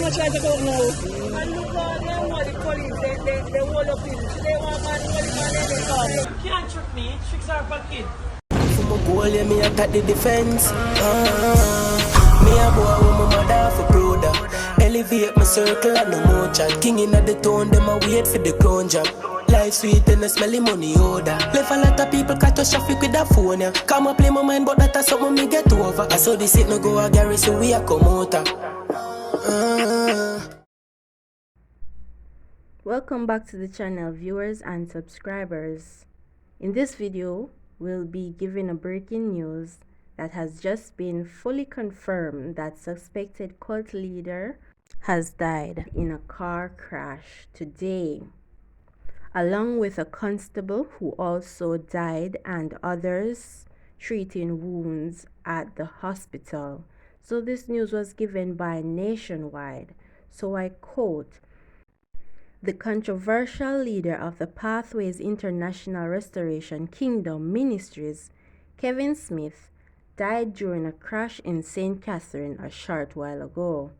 them try to go now. And look now what the police, they hold up him. They want man, hold him and they come. Can't trick me, tricks are for kids. For my goal, yeah, me attack the defense. Me a boy with my mother for brother. Elevate my circle and no more chat. King in the town, them a wait for the crown job. Life sweet and a smelly money order. Left a lot of people catch us traffic with that phone, yeah. Come and play my mind, but that's something me get over. I saw this it no go a Gary, so we a come out. Welcome back to the channel, viewers and subscribers. In this video, we'll be giving a breaking news that has just been fully confirmed that suspected cult leader has died in a car crash today, along with a constable who also died and others treating wounds at the hospital. So this news was given by Nationwide. So I quote, "The controversial leader of the Pathways International Restoration Kingdom Ministries, Kevin Smith, died during a crash in St. Catherine a short while ago.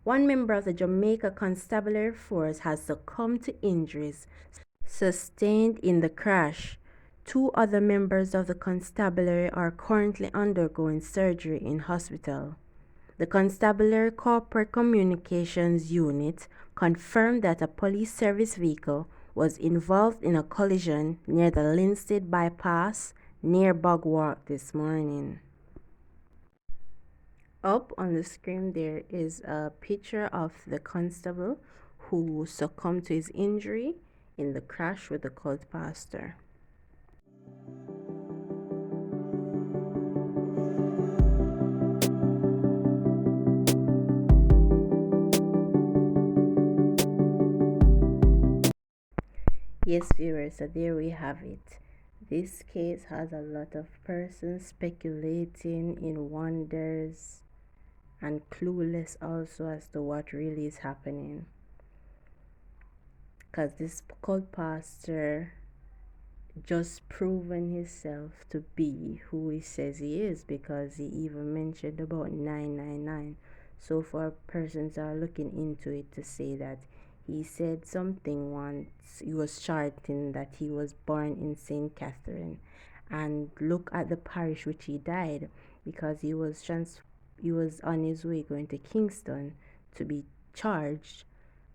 One member of the Jamaica Constabulary Force has succumbed to injuries sustained in the crash. 2 other members of the constabulary are currently undergoing surgery in hospital." The Constabulary Corporate Communications Unit confirmed that a police service vehicle was involved in a collision near the Linstead bypass near Bogwark this morning. Up on the screen there is a picture of the constable who succumbed to his injury in the crash with the cult pastor. Yes, viewers, so there we have it. This case has a lot of persons speculating in wonders and clueless also as to what really is happening. Because this cult pastor just proven himself to be who he says he is, because he even mentioned about 999. So far, persons are looking into it to say that he said something once. He was charting that he was born in St. Catherine, and look at the parish which he died, because he was on his way going to Kingston to be charged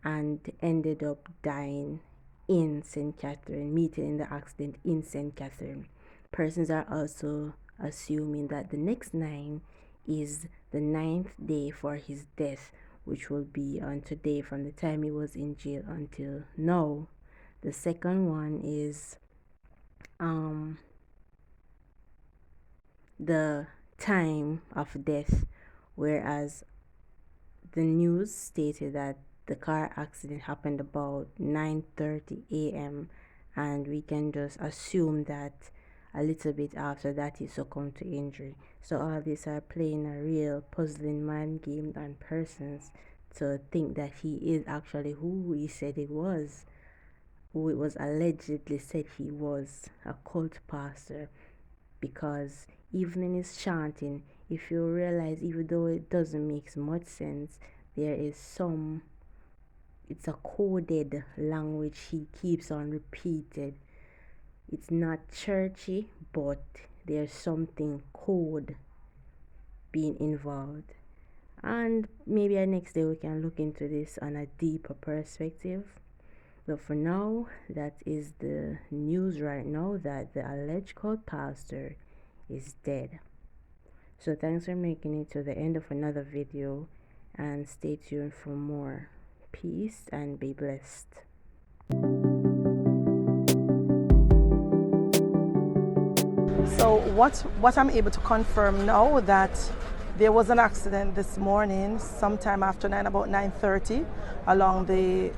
and ended up dying in St. Catherine, meeting in the accident in St. Catherine. Persons are also assuming that the next 9 is the 9th day for his death, which will be on today from the time he was in jail until now. The second one is the time of death, whereas the news stated that the car accident happened about 9:30 a.m. and we can just assume that a little bit after that he succumbed to injury. So all these are playing a real puzzling mind game on persons to think that he is actually who he said he was, who it was allegedly said he was, a cult pastor. Because even in his chanting, if you realize, even though it doesn't make much sense, there is it's a coded language he keeps on repeated. It's not churchy, but there's something code being involved. And maybe next day we can look into this on a deeper perspective. But for now, that is the news right now, that the alleged cult pastor is dead. So thanks for making it to the end of another video, and stay tuned for more. Peace and be blessed. So what I'm able to confirm now, that there was an accident this morning sometime after 9, about 9:30, along the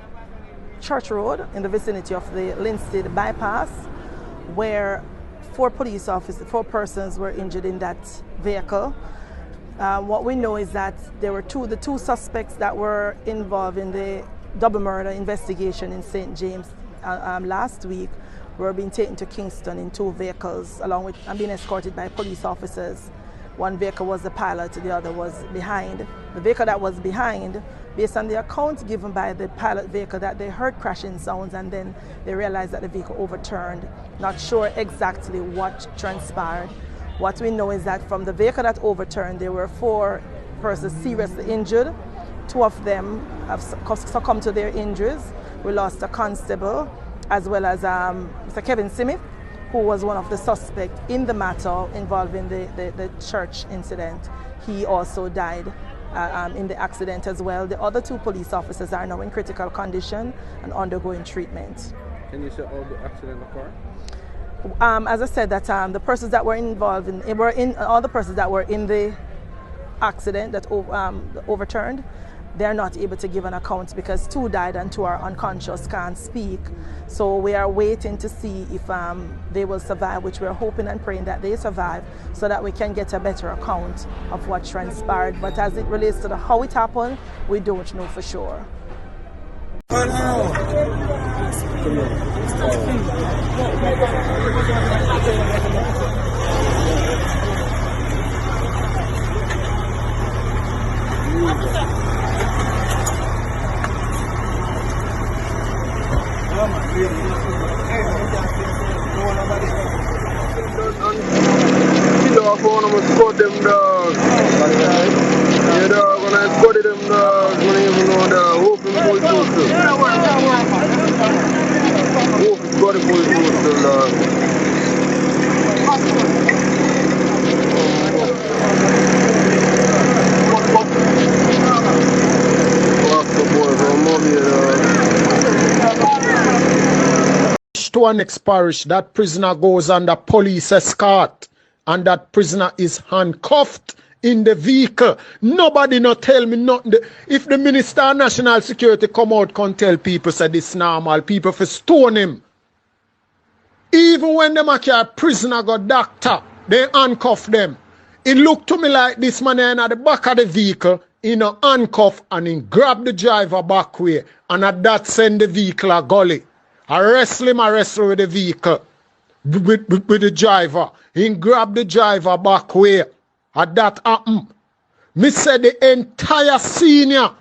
Church Road in the vicinity of the Linstead bypass, where 4 persons were injured in that vehicle. What we know is that there were the two suspects that were involved in the double murder investigation in St. James last week were being taken to Kingston in 2 vehicles, along with and being escorted by police officers. One vehicle was the pilot, the other was behind. The vehicle that was behind, based on the account given by the pilot vehicle, that they heard crashing sounds and then they realized that the vehicle overturned. Not sure exactly what transpired. What we know is that from the vehicle that overturned, there were 4 persons seriously injured. 2 of them have succumbed to their injuries. We lost a constable, as well as Mr. Kevin Smith, who was one of the suspects in the matter involving the church incident. He also died in the accident as well. The other 2 police officers are now in critical condition and undergoing treatment. Can you say all the accident occurred? As I said, that the persons that were involved all the persons that were in the accident that overturned, they are not able to give an account because 2 died and 2 are unconscious, can't speak. So we are waiting to see if they will survive, which we are hoping and praying that they survive so that we can get a better account of what transpired. But as it relates to how it happened, we don't know for sure. Phone, I'm gonna squad them dogs. Yeah, dog, when I squatted them dogs, when I even know the open full total. Open squatted full total, dog. Fuck the boy from Mobile, dog. To our next parish, that prisoner goes under police escort. And that prisoner is handcuffed in the vehicle. Nobody not tell me nothing. If the Minister of National Security come out and tell people say this normal, people for stone him. Even when them a carry prisoner go doctor, they handcuff them. It look to me like this man in at the back of the vehicle, in a handcuff, and he grab the driver back way, and at that send the vehicle a gully. Arrest him with the vehicle. With the driver. He grab the driver back way. At that happen. Me said the entire senior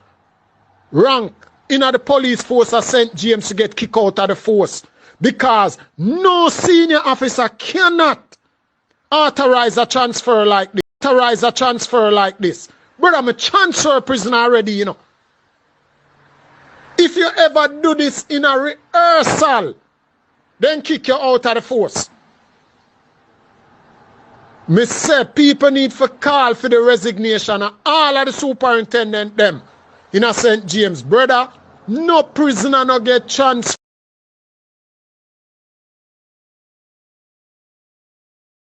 rank in the police force of St. James to get kicked out of the force. Because no senior officer cannot authorize a transfer like this. Brother, I'm a transfer prisoner already, you know. If you ever do this in a rehearsal, then kick you out of the force. Me say people need to call for the resignation of all of the superintendent them in a St. James. Brother, no prisoner no get chance.